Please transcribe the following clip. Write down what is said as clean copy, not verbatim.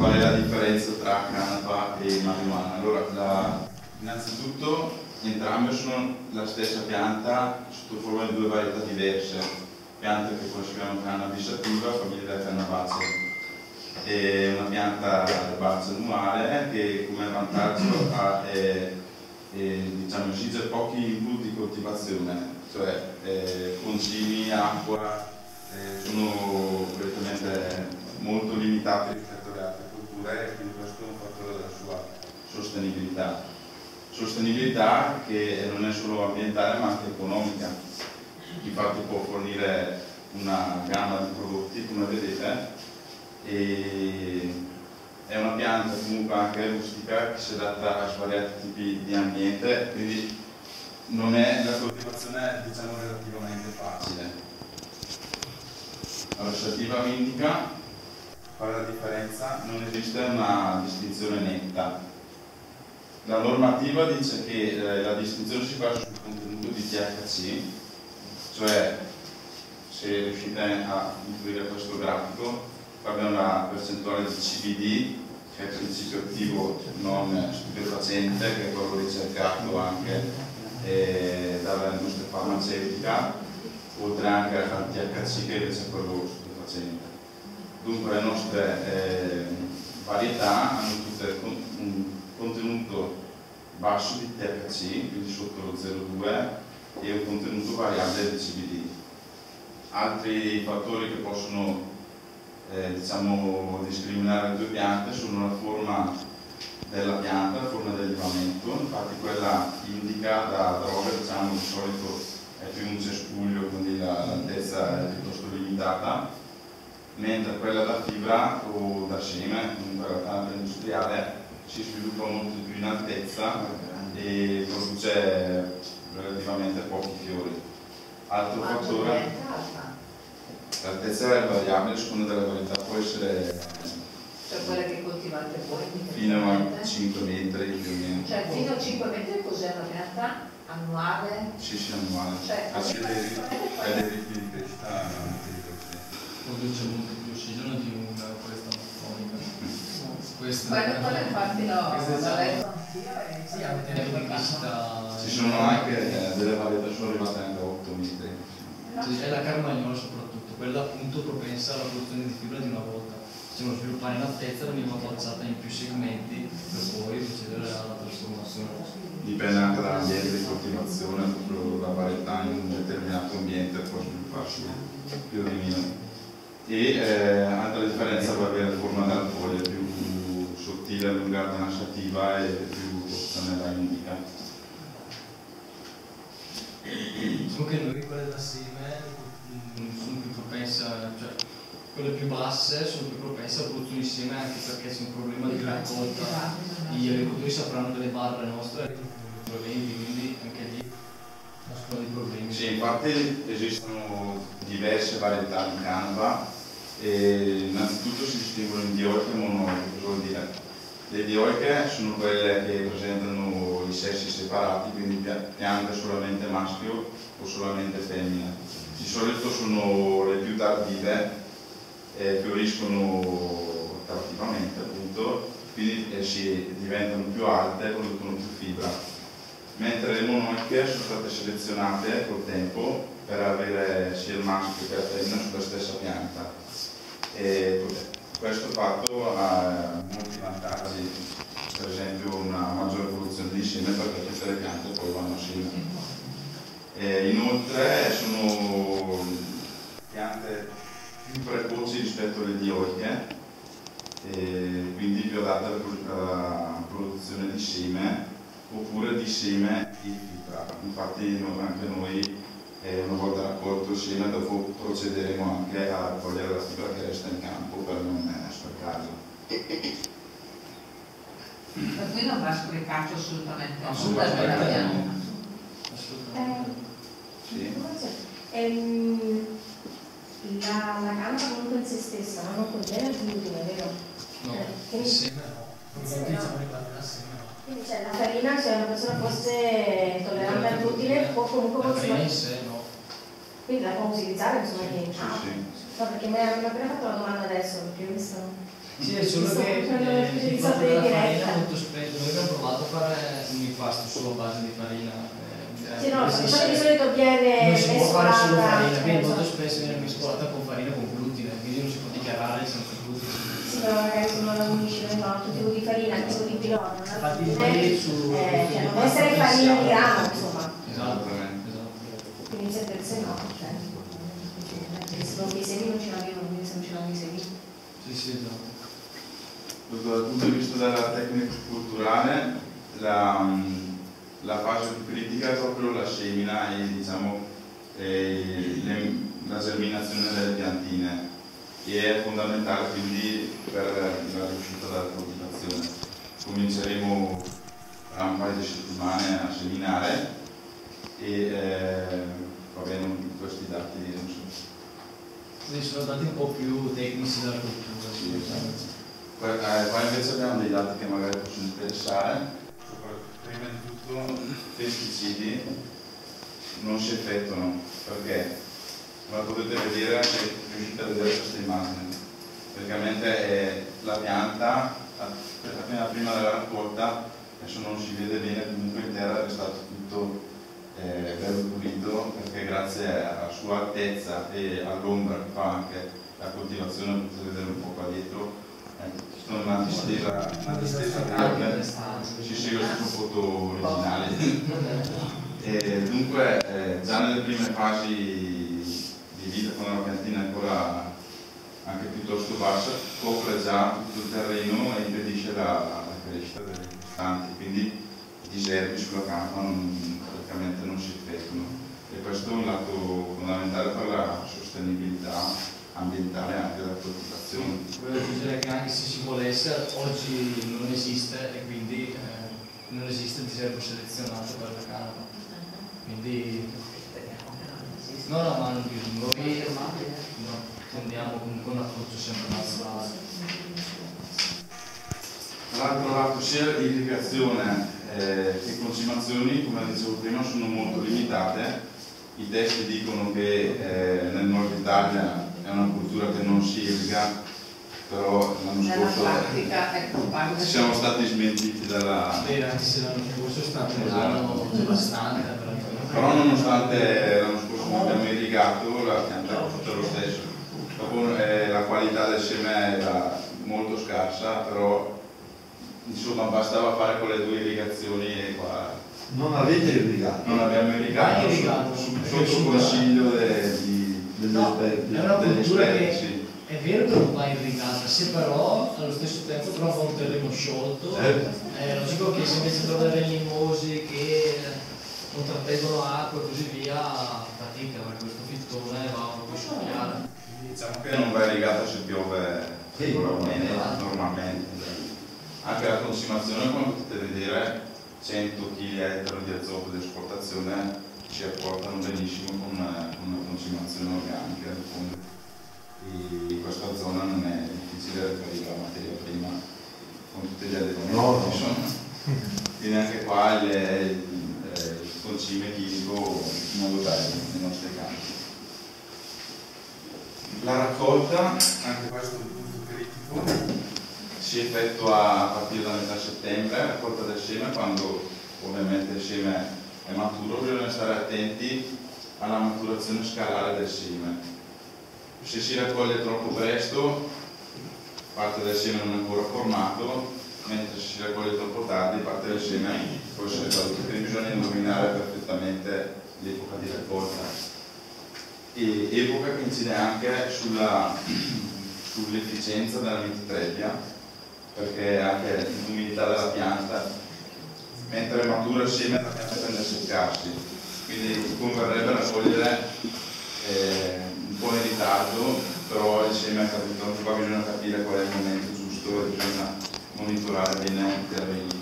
qual è la differenza tra canapa e marijuana? Allora, innanzitutto entrambe sono la stessa pianta sotto forma di due varietà diverse, pianta che poi si chiama cannabis sativa, famiglia della cannabacea. È una pianta erbacea annuale che come vantaggio ha diciamo, esige pochi input di coltivazione, cioè concimi, acqua, sono praticamente molto limitati rispetto alle altre culture e quindi questo è un fattore della sua sostenibilità. Sostenibilità che non è solo ambientale ma anche economica, infatti può fornire una gamma di prodotti come vedete e è una pianta comunque anche rustica che si adatta a svariati tipi di ambiente, quindi non è la coltivazione diciamo relativamente facile. Allora, sativa indica qual è la differenza? Non esiste una distinzione netta. La normativa dice che la distinzione si basa sul contenuto di THC, cioè se riuscite a intuire questo grafico, qua abbiamo la percentuale di CBD, che è il principio attivo non stupefacente, che è quello ricercato anche dall'industria farmaceutica, oltre anche al THC che invece è quello stupefacente. Dunque le nostre varietà hanno tutte un contenuto basso di THC, quindi sotto lo 0,2 e un contenuto variabile di CBD. Altri fattori che possono diciamo, discriminare le due piante sono la forma della pianta, la forma del livamento, infatti quella indica da droga diciamo, di solito è più un cespuglio, quindi l'altezza è piuttosto limitata, mentre quella da fibra o da seme, comunque la pianta industriale, si sviluppa molto più in altezza e produce relativamente pochi fiori. Altro fattore. L'altezza è variabile, secondo della varietà può essere cioè quella che coltivate voi fino a 5 metri più o meno. Cioè fino a 5 metri cos'è una pianta annuale? Sì, annuale. Cioè, ha dei ritmi di crescita produce molto più ossigeno di una foresta amazzonica. Quello infatti l'ho letto. Sì, ha un tempo di crescita. Ci sono anche delle varietà sono arrivate anche a 8 metri. È la carmagnola soprattutto, quella appunto propensa alla produzione di fibra di una volta. Facciamo sviluppare in altezza, veniva falciata in più segmenti per poi procedere alla trasformazione. Dipende anche dall'ambiente di coltivazione, proprio la varietà in un determinato ambiente può svilupparsi più o di meno. E altra differenza va avere la forma della foglia, più sottile, allungata, nascitiva e più nella indica. Diciamo che noi quelle da seme sono più propense, cioè quelle più basse sono più propense alla produzione di seme anche perché c'è un problema di raccolta. Gli agricoltori sapranno delle barre nostre problemi, quindi anche lì nascono dei problemi. Sì, infatti esistono diverse varietà di canapa e innanzitutto si distinguono in dioiche e monoiche. Cosa vuol dire? Le dioiche sono quelle che presentano i sessi separati, quindi piante solamente maschio o solamente femmina. Di solito sono le più tardive, fioriscono tardivamente appunto, quindi si diventano più alte e producono più fibra. Mentre le monoiche sono state selezionate col tempo per avere sia il maschio che la femmina sulla stessa pianta. Questo fatto ha molti vantaggi, per esempio una maggiore produzione di seme perché tutte le piante poi vanno assieme. Inoltre sono piante più precoci rispetto alle dioiche, quindi più adatte alla produzizione di seme oppure di seme di fibra. Infatti anche noi una volta raccolto il seme dopo procederemo anche a raccogliere la fibra che resta in campo per non sprecarla. Per cui non va sprecato assolutamente nulla Assolutamente della no. pianta. Sì. La canapa comunque in se stessa non contiene il glutine, vero? No, Quindi, insieme no. Non diciamo riguardo l'asseme no. quindi cioè, la farina, se una persona fosse tollerante al glutine, può comunque La farina consumare. in sé no. Quindi la può utilizzare insomma che Sì, sì. no, perché mi ha appena fatto la domanda adesso, perché ho visto. Sì, è solo che il fatto della farina molto spesso, noi abbiamo provato a fare un impasto solo a base di farina. Sì, no, di solito viene non si può fare solo farina, mescolata, quindi molto spesso viene mescolata con farina con glutine, quindi non si può dichiarare senza glutine. sì, però magari se non la unisce, un altro tipo di farina, il tipo di pilota, Infatti non deve essere farina di grano, insomma. Esatto. Quindi se no, cioè, perché se non i semi non ce l'abbiamo, quindi se non ce l'hanno i semi. Sì, esatto. Dal punto di vista della tecnica culturale, la fase più critica è proprio la semina e diciamo, la germinazione delle piantine, che è fondamentale quindi per la riuscita della coltivazione. Cominceremo tra un paio di settimane a seminare e va bene, questi dati non so. Quindi sono dati un po' più tecnici della cultura. Sì. Qua invece abbiamo dei dati che magari possono interessare. Prima di tutto i pesticidi non si effettuano perché, come potete vedere, se riuscite a vedere questa immagine, praticamente è la pianta appena prima della raccolta, adesso non si vede bene, comunque in terra è stato tutto bello pulito, perché grazie alla sua altezza e all'ombra che fa anche la coltivazione, potete vedere un po' qua dietro, ci sono una distesa verde, ci segue su foto originali. E dunque già nelle prime fasi di vita, quando la piantina è ancora anche piuttosto bassa, copre già tutto il terreno e impedisce la crescita delle restanti, quindi i diserti sulla campa praticamente non si effettuano, e questo è un lato fondamentale per la sostenibilità ambientale anche della coltivazione. Voglio aggiungere che anche se si volesse, oggi non esiste e quindi non esiste il diserbo selezionato per la canapa. Quindi no, ma non noi andiamo comunque un approccio sempre naturale. Dall'altro lato sia l'irrigazione che concimazioni, come dicevo prima, sono molto limitate. I testi dicono che nel nord Italia è una cultura che non si irriga, però l'anno scorso siamo stati smentiti dalla... Anche se l'anno scorso è stato un anno devastante. Però nonostante l'anno scorso non abbiamo irrigato, la pianta è tutta lo stesso. Dopo la qualità del seme era molto scarsa, però insomma bastava fare quelle 2 irrigazioni e qua... Non avete irrigato? Non abbiamo irrigato, sotto consiglio degli esperti. È una cultura che sì. È vero che non va irrigata, se però allo stesso tempo trova un terreno sciolto, è logico che se invece trova dei legnosi che non trattengono acqua e così via, fatica, perché questo fittone va proprio sciocchiare. Diciamo che non va irrigata se piove normalmente. Anche la consumazione, come potete vedere, 100 kg a ettaro di azoto di esportazione ci apportano benissimo con una consumazione organica del fondo. E in questa zona non è difficile reperire la materia prima con tutti gli adeguamenti che sono. Quindi anche qua il concime chimico in modo tale nei nostri campi. La raccolta, anche questo è un punto critico, si effettua a partire da metà settembre, la raccolta del seme, quando ovviamente il seme è maturo, bisogna stare attenti alla maturazione scalare del seme. Se si raccoglie troppo presto, parte del seme non è ancora formato, mentre se si raccoglie troppo tardi, parte del seme può essere caduto, quindi bisogna indovinare perfettamente l'epoca di raccolta. E epoca che incide anche sull'efficienza della mititrebbia, perché anche l'umidità della pianta, mentre è matura il seme la pianta tende a seccarsi, quindi converrebbe raccogliere un po' in ritardo, però il seme è caduto, qua bisogna capire qual è il momento giusto e bisogna monitorare bene i terreni.